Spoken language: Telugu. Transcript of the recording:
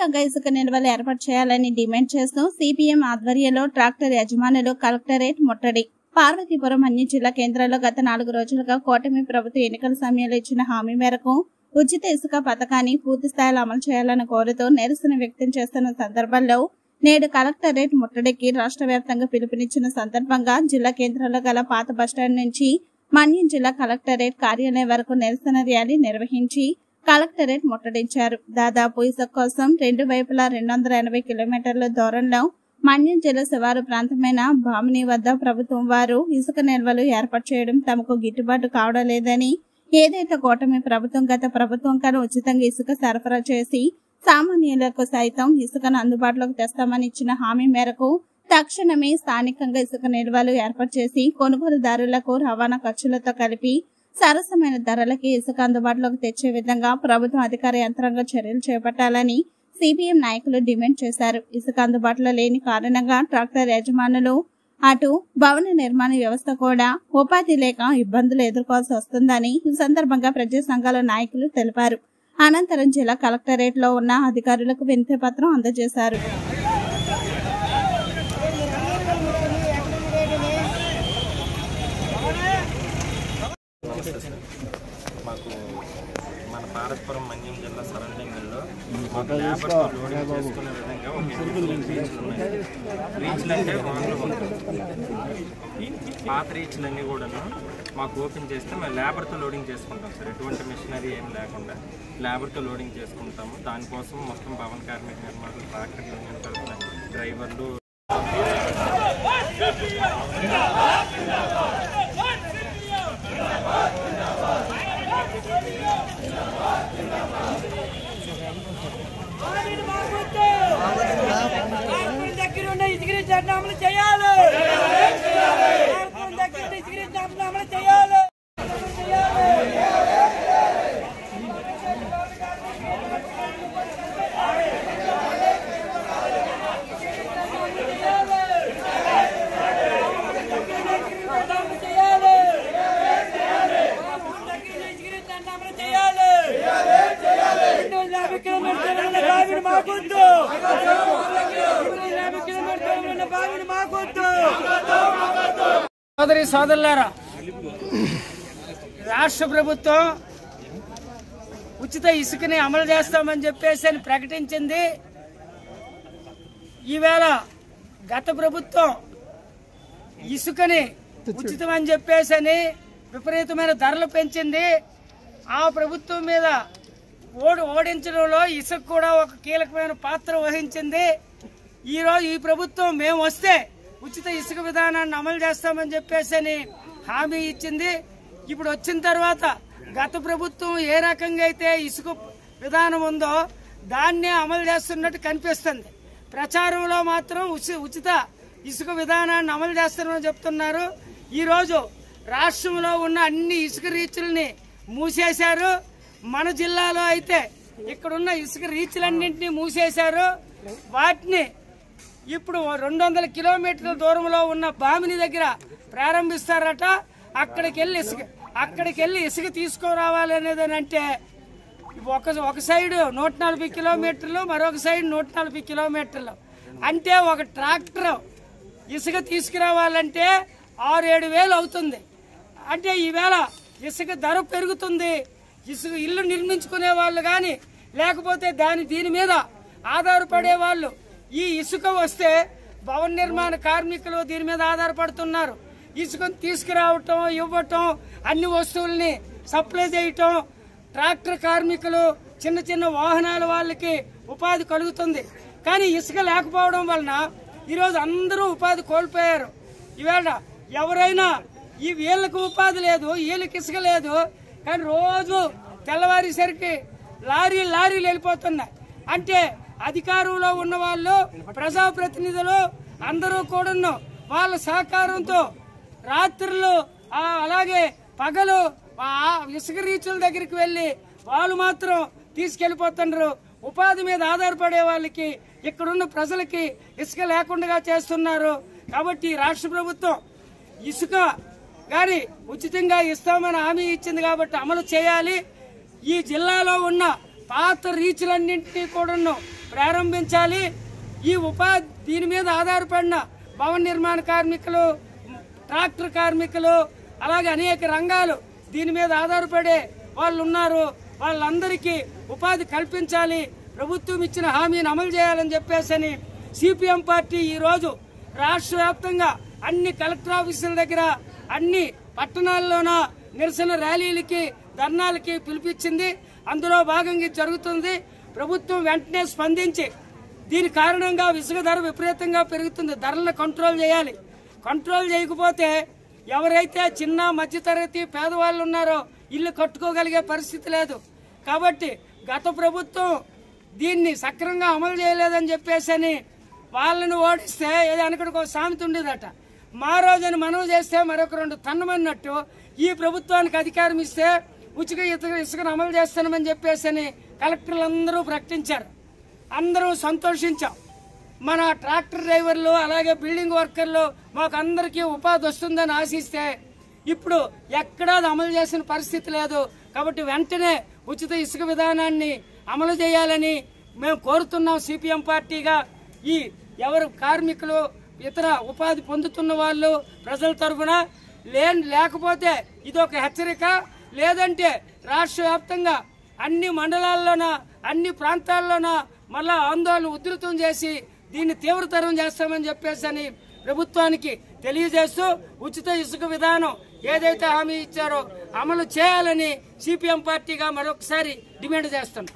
స్థానికంగా ఇసుక నిల్వలు ఏర్పాటు చేయాలని డిమాండ్ చేస్తూ సిపిఎం ఆధ్వర్యంలో ట్రాక్టర్ యజమానులు కలెక్టరేట్ ముట్టడి. పార్వతీపురం అన్ని జిల్లా కేంద్రాల్లో గత 4 రోజులుగా కూటమి ప్రభుత్వ ఎన్నికల సమయంలో ఇచ్చిన హామీ మేరకు ఉచిత ఇసుక పథకాన్ని పూర్తి స్థాయిలో అమలు చేయాలని కోరుతూ నిరసన వ్యక్తం చేస్తున్న సందర్భంలో నేడు కలెక్టరేట్ ముట్టడికి రాష్ట్ర వ్యాప్తంగా పిలుపునిచ్చిన సందర్భంగా జిల్లా కేంద్రంలో గల పాత బస్టాండ్ నుంచి మన్యం జిల్లా కలెక్టరేట్ కార్యాలయం వరకు నిరసన ర్యాలీ నిర్వహించి కలెక్టరేట్ ముట్టడించారు. దాదాపు ఇసుక కోసం 2 వైపులా 280 కిలోమీటర్ల దూరంలో మన్యం జిల్లా శివారు ప్రాంతమైన భామిని వద్ద ప్రభుత్వం వారు ఇసుక నిల్వలు ఏర్పాటు చేయడం తమకు గిట్టుబాటు కావడం లేదని, ఏదైతే కూటమి ప్రభుత్వం గత ప్రభుత్వం కన్నా ఉచితంగా ఇసుక సరఫరా చేసి సామాన్యులకు సైతం ఇసుకను అందుబాటులోకి తెస్తామని ఇచ్చిన హామీ మేరకు తక్షణమే స్థానికంగా ఇసుక నిల్వలు ఏర్పాటు చేసి కొనుగోలుదారులకు రవాణా ఖర్చులతో కలిపి సరసమైన ధరలకి ఇసుక అందుబాటులోకి తెచ్చే విధంగా ప్రభుత్వం అధికార యంత్రాంగం చర్యలు చేపట్టాలని సిపిఎం నాయకులు డిమాండ్ చేశారు. ఇసుక అందుబాటులో లేని కారణంగా ట్రాక్టర్ యజమానులు అటు భవన నిర్మాణ వ్యవస్థ కూడా ఉపాధి లేక ఇబ్బందులు ఎదుర్కోవాల్సి వస్తుందని ఈ సందర్భంగా ప్రజా సంఘాల నాయకులు తెలిపారు. అనంతరం జిల్లా కలెక్టరేట్ లో ఉన్న అధికారులకు వినతి పత్రం అందజేశారు. మాకు మన పార్వతీపురం మన్యం జిల్లా సరౌండింగ్లో మాకు లేబర్తో లోడింగ్ చేసుకునే విధంగా ఒక రీచ్లు అంటే పాత రీచ్లన్నీ కూడాను మాకు ఓపెన్ చేస్తే మేము లేబర్తో లోడింగ్ చేసుకుంటాం సార్. ఎటువంటి మిషనరీ ఏం లేకుండా లేబర్తో లోడింగ్ చేసుకుంటాము. దానికోసం మొత్తం భవన కార్మిక నిర్మాణాలు, ట్రాక్టర్ యూనియన్ తరఫున డ్రైవర్లు సోదరులారా, రాష్ట్ర ప్రభుత్వం ఉచిత ఇసుకని అమలు చేస్తామని చెప్పేసి అని ప్రకటించింది. ఈవేళ గత ప్రభుత్వం ఇసుకని ఉచితం అని చెప్పేసి అని విపరీతమైన ధరలు పెంచింది. ఆ ప్రభుత్వం మీద ఓడించడంలో ఇసుక కూడా ఒక కీలకమైన పాత్ర వహించింది. ఈరోజు ఈ ప్రభుత్వం మేము వస్తే ఉచిత ఇసుక విధానాన్ని అమలు చేస్తామని చెప్పేసి అని హామీ ఇచ్చింది. ఇప్పుడు వచ్చిన తర్వాత గత ప్రభుత్వం ఏ రకంగా అయితే ఇసుక విధానం ఉందో దాన్నే అమలు చేస్తున్నట్టు కనిపిస్తుంది. ప్రచారంలో మాత్రం ఉచిత ఇసుక విధానాన్ని అమలు చేస్తామని చెప్తున్నారు. ఈరోజు రాష్ట్రంలో ఉన్న అన్ని ఇసుక రీచ్లని మూసేశారు. మన జిల్లాలో అయితే ఇక్కడున్న ఇసుక రీచ్లన్నింటినీ మూసేశారు. వాటిని ఇప్పుడు 200 కిలోమీటర్ల దూరంలో ఉన్న భామిని దగ్గర ప్రారంభిస్తారట. అక్కడికి వెళ్ళి ఇసుక తీసుకురావాలి అనేది అంటే ఒక సైడ్ 140 కిలోమీటర్లు, మరొక సైడ్ 140 కిలోమీటర్లు. అంటే ఒక ట్రాక్టర్ ఇసుక తీసుకురావాలంటే 6-7 వేలు అవుతుంది. అంటే ఈవేళ ఇసుక ధర పెరుగుతుంది. ఇసుక ఇల్లు నిర్మించుకునే వాళ్ళు కానీ లేకపోతే దీని మీద ఆధారపడే వాళ్ళు ఈ ఇసుక వస్తే భవన నిర్మాణ కార్మికులు దీని మీద ఆధారపడుతున్నారు. ఇసుకను తీసుకురావటం, ఇవ్వటం, అన్ని వస్తువుల్ని సప్లై చేయటం, ట్రాక్టర్ కార్మికులు, చిన్న చిన్న వాహనాల వాళ్ళకి ఉపాధి కలుగుతుంది. కానీ ఇసుక లేకపోవడం వలన ఈరోజు అందరూ ఉపాధి కోల్పోయారు. ఈవేళ ఎవరైనా వీళ్ళకి ఉపాధి లేదు, వీళ్ళకి ఇసుక లేదు. కానీ రోజు తెల్లవారేసరికి లారీలు వెళ్ళిపోతున్నాయి. అంటే అధికారంలో ఉన్న వాళ్ళు, ప్రజాప్రతినిధులు అందరూ కూడా వాళ్ళ సహకారంతో రాత్రులు అలాగే పగలు ఇసుక రీచుల దగ్గరికి వెళ్లి వాళ్ళు మాత్రం తీసుకెళ్లిపోతున్నారు. ఉపాధి మీద ఆధారపడే వాళ్ళకి, ఇక్కడున్న ప్రజలకి ఇసుక లేకుండా చేస్తున్నారు. కాబట్టి రాష్ట్ర ప్రభుత్వం ఇసుక గాని ఉచితంగా ఇస్తామని హామీ ఇచ్చింది కాబట్టి అమలు చేయాలి. ఈ జిల్లాలో ఉన్న పాత రీచ్లన్నింటినీ కూడాను ప్రారంభించాలి. ఈ ఉపాధి దీని మీద ఆధారపడిన భవన నిర్మాణ కార్మికులు, ట్రాక్టర్ కార్మికులు, అలాగే అనేక రంగాలు దీని మీద ఆధారపడే వాళ్ళు ఉన్నారు. వాళ్ళందరికీ ఉపాధి కల్పించాలి, ప్రభుత్వం ఇచ్చిన హామీని అమలు చేయాలని చెప్పేసి సిపిఎం పార్టీ ఈరోజు రాష్ట్ర వ్యాప్తంగా అన్ని కలెక్టర్ ఆఫీసుల దగ్గర, అన్ని పట్టణాల్లోన నిరసన ర్యాలీలకి, ధర్నాలకి పిలిపించింది. అందులో భాగంగా జరుగుతుంది. ప్రభుత్వం వెంటనే స్పందించి దీని కారణంగా ఇసుక ధర విపరీతంగా పెరుగుతుంది. ధరలను కంట్రోల్ చేయాలి. కంట్రోల్ చేయకపోతే ఎవరైతే చిన్న మధ్యతరగతి పేదవాళ్ళు ఉన్నారో ఇల్లు కట్టుకోగలిగే పరిస్థితి లేదు. కాబట్టి గత ప్రభుత్వం దీన్ని సక్రమంగా అమలు చేయలేదని చెప్పేసి వాళ్ళని ఓడిస్తే ఏదో అనకడికి ఒక సామెత ఉండేదట, మా రోజుని మనవి చేస్తే మరొక 2 తన్నమన్నట్టు ఈ ప్రభుత్వానికి అధికారం ఇస్తే ఉచిత ఇసుకను అమలు చేస్తామని చెప్పేసి కలెక్టర్లు అందరూ ప్రకటించారు. అందరూ సంతోషించాం. మన ట్రాక్టర్ డ్రైవర్లు, అలాగే బిల్డింగ్ వర్కర్లు మాకు అందరికీ ఉపాధి వస్తుందని ఆశిస్తే ఇప్పుడు ఎక్కడా అమలు చేసిన పరిస్థితి లేదు. కాబట్టి వెంటనే ఉచిత ఇసుక విధానాన్ని అమలు చేయాలని మేము కోరుతున్నాం. సిపిఎం పార్టీగా ఈ ఎవరు కార్మికులు, ఇతర ఉపాధి పొందుతున్న వాళ్ళు ప్రజల తరఫున లేకపోతే ఇది ఒక హెచ్చరిక. లేదంటే రాష్ట్ర వ్యాప్తంగా అన్ని మండలాల్లోన, అన్ని ప్రాంతాల్లోన మళ్ళా ఆందోళన ఉధృతం చేసి దీన్ని తీవ్రతరం చేస్తామని చెప్పేసి ప్రభుత్వానికి తెలియజేస్తూ ఉచిత ఇసుక విధానం ఏదైతే హామీ ఇచ్చారో అమలు చేయాలని సిపిఎం పార్టీగా మరొకసారి డిమాండ్ చేస్తున్నాం.